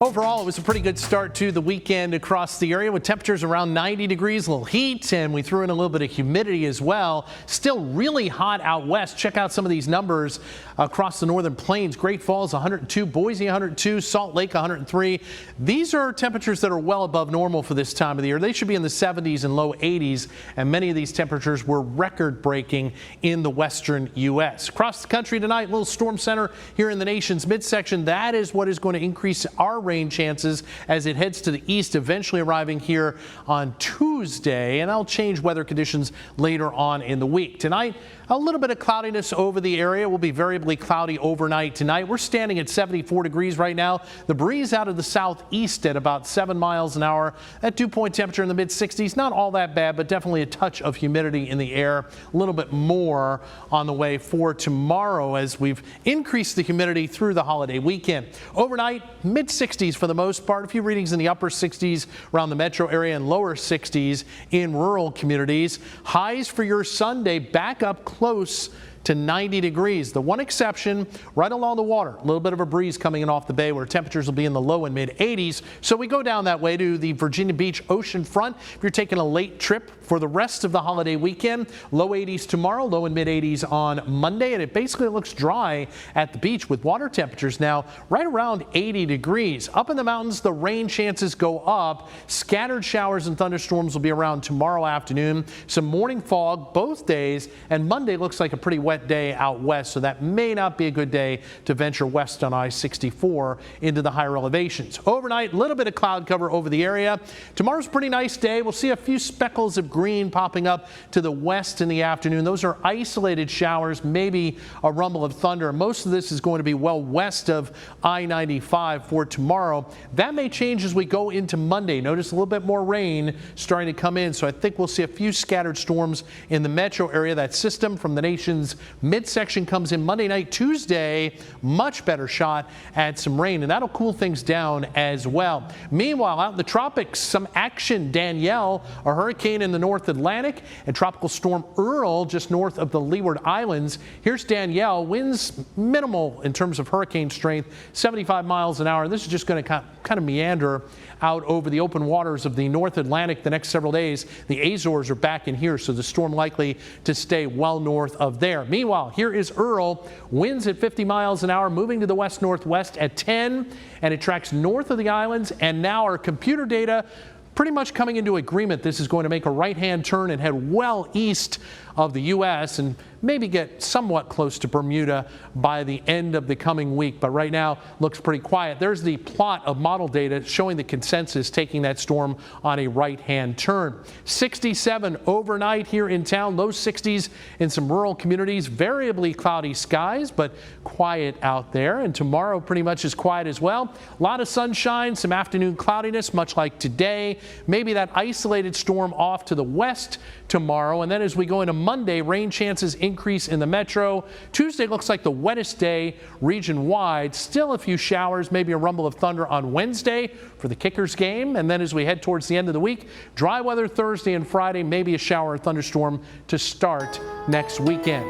Overall, it was a pretty good start to the weekend across the area with temperatures around 90 degrees, a little heat, and we threw in a little bit of humidity as well. Still really hot out west. Check out some of these numbers across the northern plains. Great Falls 102, Boise 102, Salt Lake 103. These are temperatures that are well above normal for this time of the year. They should be in the 70s and low 80s, and many of these temperatures were record-breaking in the western U.S. Across the country tonight, little storm center here in the nation's midsection. That is what is going to increase our rain chances as it heads to the east, eventually arriving here on Tuesday, and that'll change weather conditions later on in the week. Tonight, a little bit of cloudiness over the area. Will be variably cloudy overnight tonight. We're standing at 74 degrees right now. The breeze out of the southeast at about 7 miles an hour. That dew point temperature in the mid-60s. Not all that bad, but definitely a touch of humidity in the air. A little bit more on the way for tomorrow as we've increased the humidity through the holiday weekend. Overnight, mid-60s for the most part. A few readings in the upper 60s around the metro area and lower 60s in rural communities. Highs for your Sunday back up close to 90 degrees. The one exception right along the water, a little bit of a breeze coming in off the bay where temperatures will be in the low and mid 80s. So we go down that way to the Virginia Beach ocean front. If you're taking a late trip for the rest of the holiday weekend, low 80s tomorrow, low and mid 80s on Monday, and it basically looks dry at the beach with water temperatures now right around 80 degrees. Up in the mountains, the rain chances go up. Scattered showers and thunderstorms will be around tomorrow afternoon. Some morning fog both days, and Monday looks like a pretty wet day out west, so that may not be a good day to venture west on I-64 into the higher elevations. Overnight, a little bit of cloud cover over the area. Tomorrow's a pretty nice day. We'll see a few speckles of green popping up to the west in the afternoon. Those are isolated showers, maybe a rumble of thunder. Most of this is going to be well west of I-95 for tomorrow. That may change as we go into Monday. Notice a little bit more rain starting to come in, so I think we'll see a few scattered storms in the metro area. That system from the nation's midsection comes in Monday night. Tuesday, much better shot at some rain, and that'll cool things down as well. Meanwhile, out in the tropics, some action. Danielle, a hurricane in the North Atlantic, and Tropical Storm Earl just north of the Leeward Islands. Here's Danielle. Winds minimal in terms of hurricane strength, 75 miles an hour. This is just going to kind of meander out over the open waters of the North Atlantic the next several days. The Azores are back in here, so the storm likely to stay well north of there. Meanwhile, here is Earl. Winds at 50 miles an hour, moving to the west-northwest at 10, and it tracks north of the islands. And now our computer data pretty much coming into agreement. This is going to make a right-hand turn and head well east of the U.S. and maybe get somewhat close to Bermuda by the end of the coming week. But right now looks pretty quiet. There's the plot of model data showing the consensus taking that storm on a right-hand turn. 67 overnight here in town, low 60s in some rural communities, variably cloudy skies, but quiet out there. And tomorrow pretty much is quiet as well. A lot of sunshine, some afternoon cloudiness, much like today. Maybe that isolated storm off to the west tomorrow. And then as we go into Monday, rain chances increase in the metro. Tuesday looks like the wettest day region-wide. Still a few showers, maybe a rumble of thunder on Wednesday for the Kickers game. And then as we head towards the end of the week, dry weather Thursday and Friday, maybe a shower or thunderstorm to start next weekend.